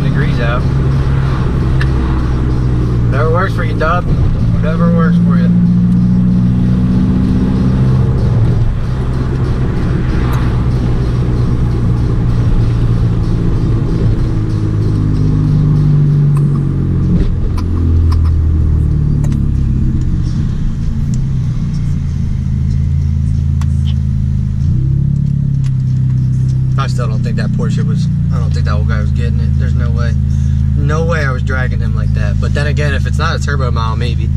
some degrees out. Whatever works for you, Dub. Whatever works for you. I still don't think that Porsche was, I don't think that old guy was getting it. There's no way. No way I was dragging him like that. But then again, if it's not a turbo mile, maybe.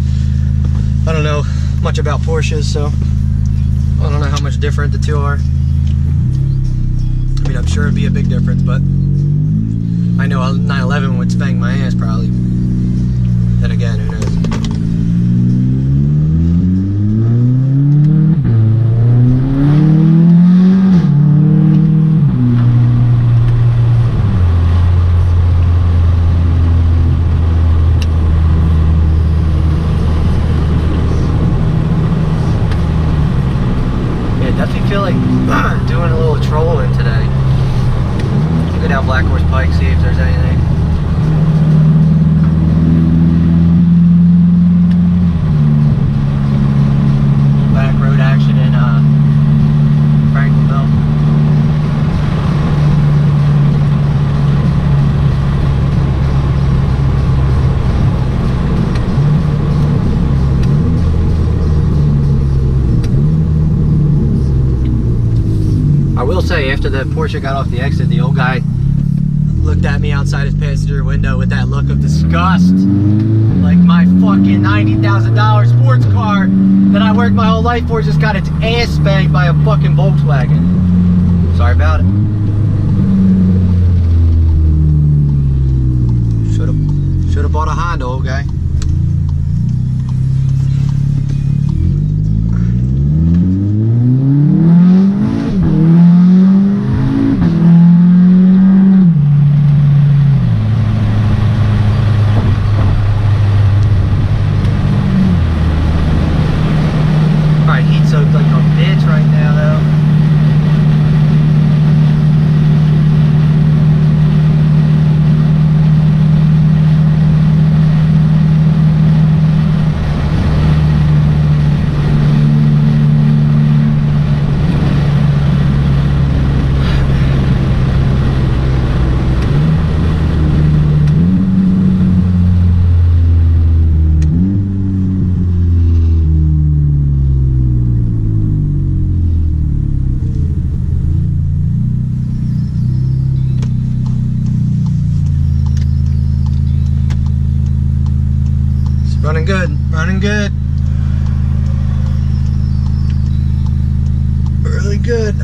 I don't know much about Porsches, so I don't know how much different the two are. I mean, I'm sure it'd be a big difference, but I know a 911 would spank my ass probably. Then again, who knows? Definitely feel like doing a little trolling today. Go down Black Horse Pike, see if there's anything. Back road action in Franklinville. I will say, after the Porsche got off the exit, the old guy looked at me outside his passenger window with that look of disgust. Like my fucking $90,000 sports car that I worked my whole life for just got its ass spanked by a fucking Volkswagen. Sorry about it. Should've bought a Honda, old guy. Running good, running good. Really good.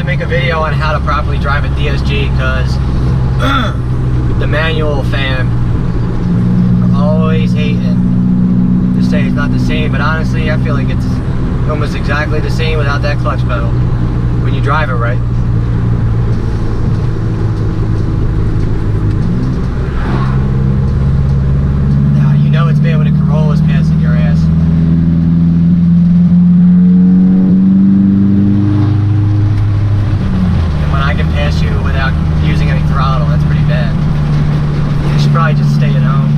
Make a video on how to properly drive a DSG, because the manual fam are always hating to say it's not the same, but honestly I feel like it's almost exactly the same without that clutch pedal when you drive it right. Now you know it's bad when a Corolla's passing your ass. Pass you without using any throttle, that's pretty bad. You should probably just stay at home.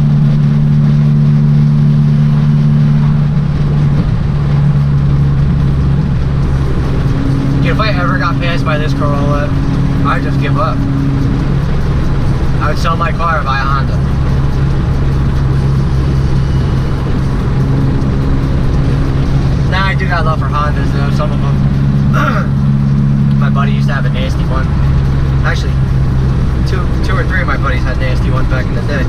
Dude, if I ever got passed by this Corolla, I'd just give up. I would sell my car and buy a Honda. Nah, I do got love for Hondas though, some of them. My buddy used to have a nasty one. Actually, two or three of my buddies had nasty ones back in the day.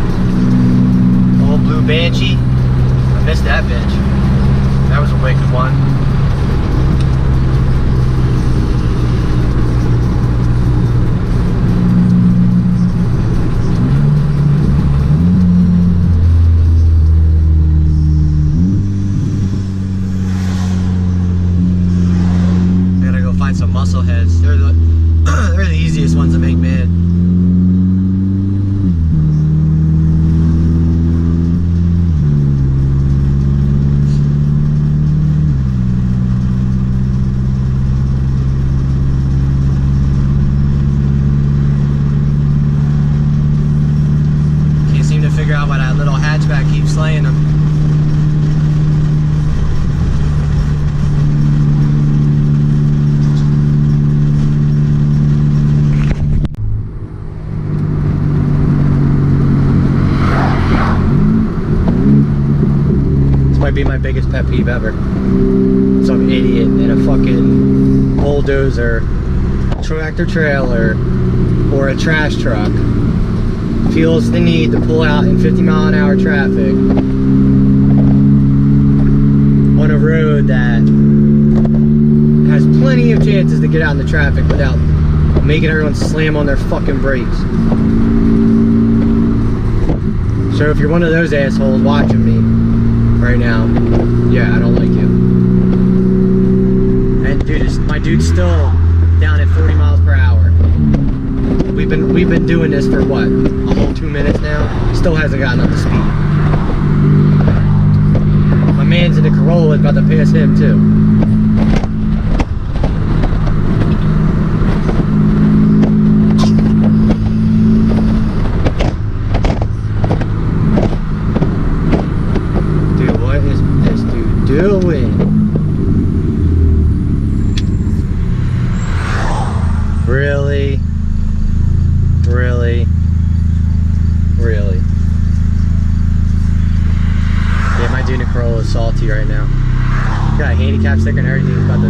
Old blue Banshee. I missed that bitch. That was a wicked one. muscle heads. They're the they're the easiest ones to make mad. Can't seem to figure out why that little hatchback keeps slaying them. Might be my biggest pet peeve ever. Some idiot in a fucking bulldozer, tractor trailer, or a trash truck feels the need to pull out in 50-mile-an-hour traffic on a road that has plenty of chances to get out in the traffic without making everyone slam on their fucking brakes. So if you're one of those assholes watching me right now, yeah, I don't like you. And dude, my dude's still down at 40 miles per hour. We've been doing this for what, a whole 2 minutes now? Still hasn't gotten up to speed. My man's in the Corolla is about to pass him too. Doing? Really? Really? Really? Yeah, my dude in Corolla is salty right now. Got a handicap sticker and everything. He's about to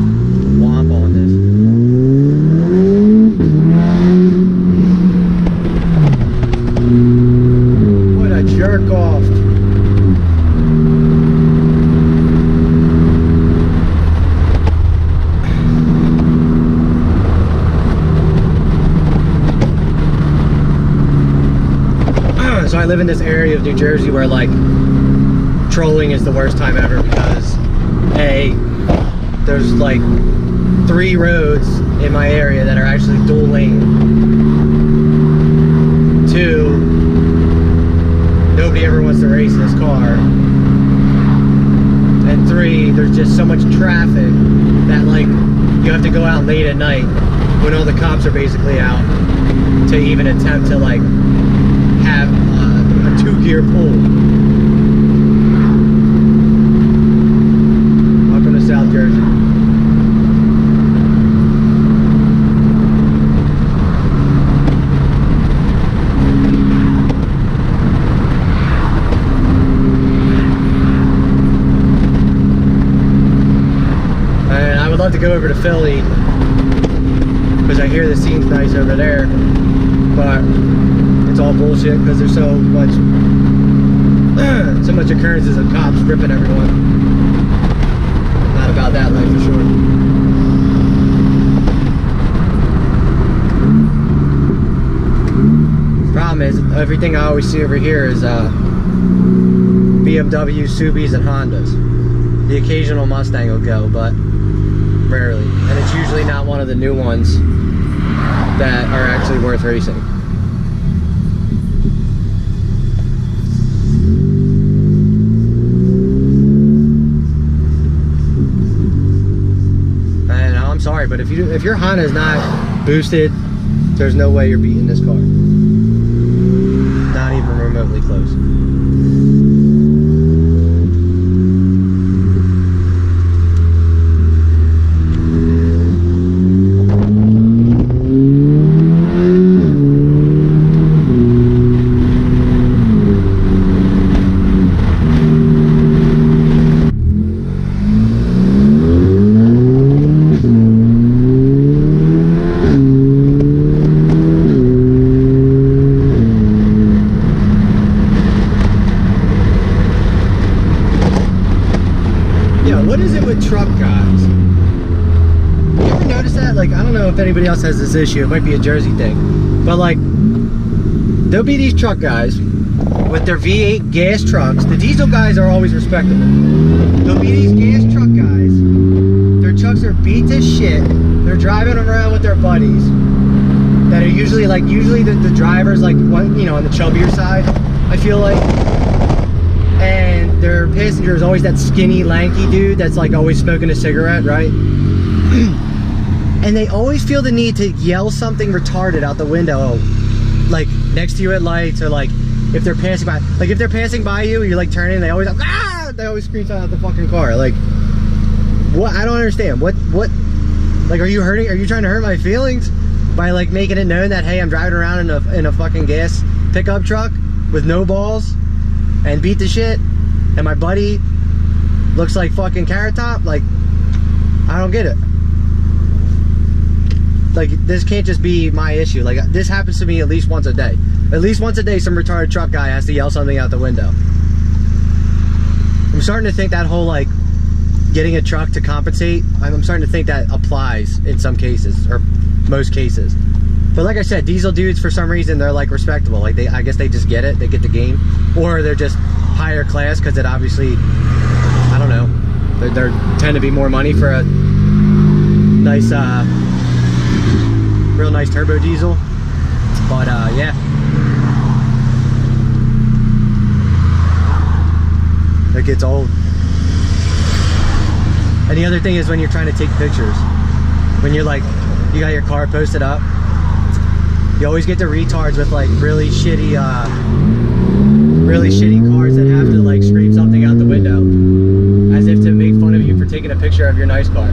womp on this. What a jerk off. So I live in this area of New Jersey where like trolling is the worst time ever because A, there's like 3 roads in my area that are actually dual lane. 2, nobody ever wants to race in this car. And 3, there's just so much traffic that like you have to go out late at night when all the cops are basically out to even attempt to like have a 2-gear pull. Welcome to South Jersey. And I would love to go over to Philly because I hear the scene's nice over there, but it's all bullshit because there's so much occurrences of cops ripping everyone. Not about that life for sure. Problem is, everything I always see over here is BMW, Subis, and Hondas. The occasional Mustang will go, but rarely. And it's usually not one of the new ones that are actually worth racing. I'm sorry, but if your Honda is not boosted, there's no way you're beating this car. Not even remotely close. What is it with truck guys? You ever notice that? Like, I don't know if anybody else has this issue. It might be a Jersey thing. But like, there'll be these truck guys with their V8 gas trucks. The diesel guys are always respectable. There'll be these gas truck guys. Their trucks are beat to shit. they're driving around with their buddies that are usually the driver's like one, you know, on the chubbier side, I feel like, and their passenger is always that skinny, lanky dude that's like always smoking a cigarette, right? And they always feel the need to yell something retarded out the window, like next to you at lights, or like if they're passing by, like if they're passing by you, you're like turning, they always they always scream out the fucking car. Like, what? I don't understand. What? Like, are you trying to hurt my feelings by like making it known that, hey, I'm driving around in a fucking gas pickup truck with no balls and beat the shit, and my buddy looks like fucking Carrot Top? Like, I don't get it. Like, this can't just be my issue. Like, this happens to me at least once a day. At least once a day, some retarded truck guy has to yell something out the window. I'm starting to think that whole, like, getting a truck to compensate, I'm starting to think that applies in some cases, or most cases. But like I said, diesel dudes, for some reason, they're, like, respectable. Like, I guess they just get it. They get the game. Or they're just higher class, because it obviously, I don't know, there tend to be more money for a nice, real nice turbo diesel. But yeah, it gets old. And the other thing is when you're trying to take pictures, when you're like, you got your car posted up, you always get the retards with like really shitty cars that have to like scream something out the window as if to make fun of you for taking a picture of your nice car.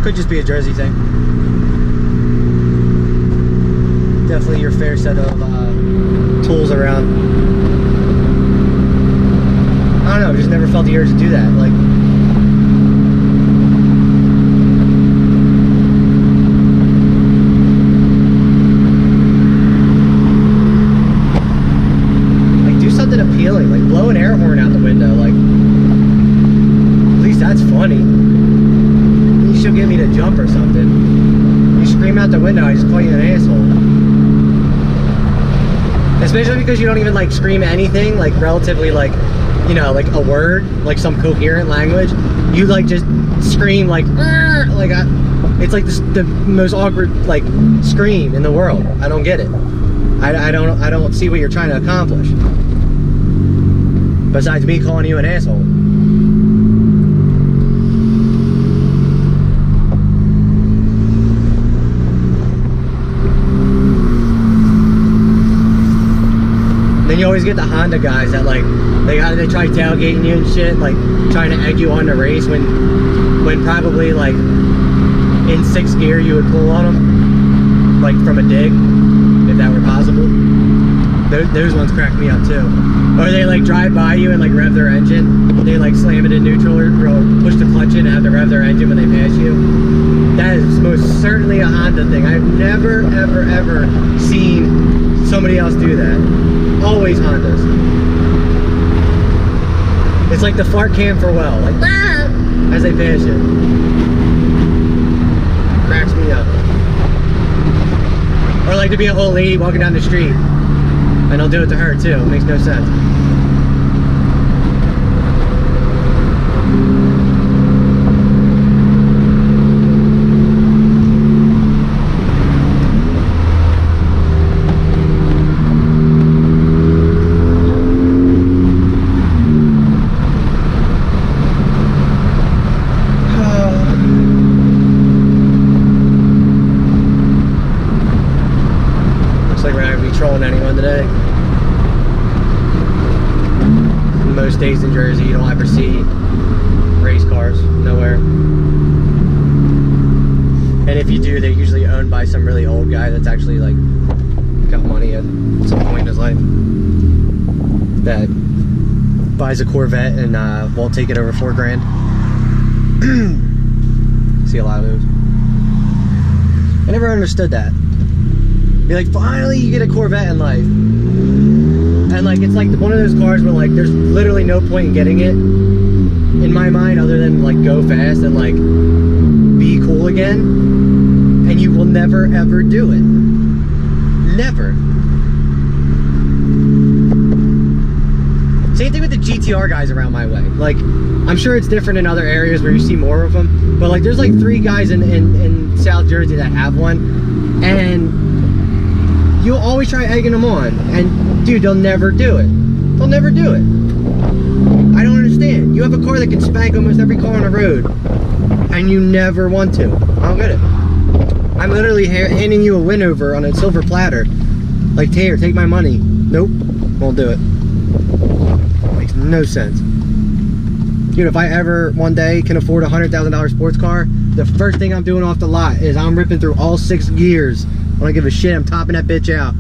Could just be a Jersey thing. Definitely your fair set of tools around. I don't know, just never felt the urge to do that. Like, do something appealing, like blow an air horn out the window. Like, at least that's funny. She'll get me to jump or something. You scream out the window, I just call you an asshole. Especially because you don't even like scream anything, like relatively like, you know, like a word, like some coherent language. You like just scream like it's like the most awkward like scream in the world. I don't get it. I don't see what you're trying to accomplish. Besides me calling you an asshole. Then you always get the Honda guys that like they try tailgating you and shit, like trying to egg you on the race when probably like in 6th gear you would pull on them, like from a dig, if that were possible. Those ones crack me up too. Or they like drive by you and like rev their engine. They like slam it in neutral or push the clutch in and have to rev their engine when they pass you. That is most certainly a Honda thing. I've never ever seen somebody else do that. Always Hondas. It's like the fart cam for well, like as they pass you. Cracks me up. Or like to be an old lady walking down the street and they'll do it to her too. It makes no sense. Most days in Jersey, you don't ever see race cars, nowhere. And if you do, they're usually owned by some really old guy that's actually like got money at some point in his life, that buys a Corvette and won't take it over $4 grand. See a lot of those. I never understood that. You're like, finally you get a Corvette in life. And like, it's like one of those cars where like, there's literally no point in getting it, in my mind, other than like go fast and like be cool again. And you will never ever do it. Never. Same thing with the GTR guys around my way. Like, I'm sure it's different in other areas where you see more of them, but like there's like 3 guys in South Jersey that have one, and you'll always try egging them on, and dude, they'll never do it. They'll never do it. I don't understand. You have a car that can spank almost every car on the road, and you never want to. I don't get it. I'm literally handing you a win over on a silver platter. Like, here, take my money. Nope, won't do it. Makes no sense. Dude, if I ever one day can afford a $100,000 sports car, the first thing I'm doing off the lot is I'm ripping through all 6 gears. I don't give a shit, I'm topping that bitch out.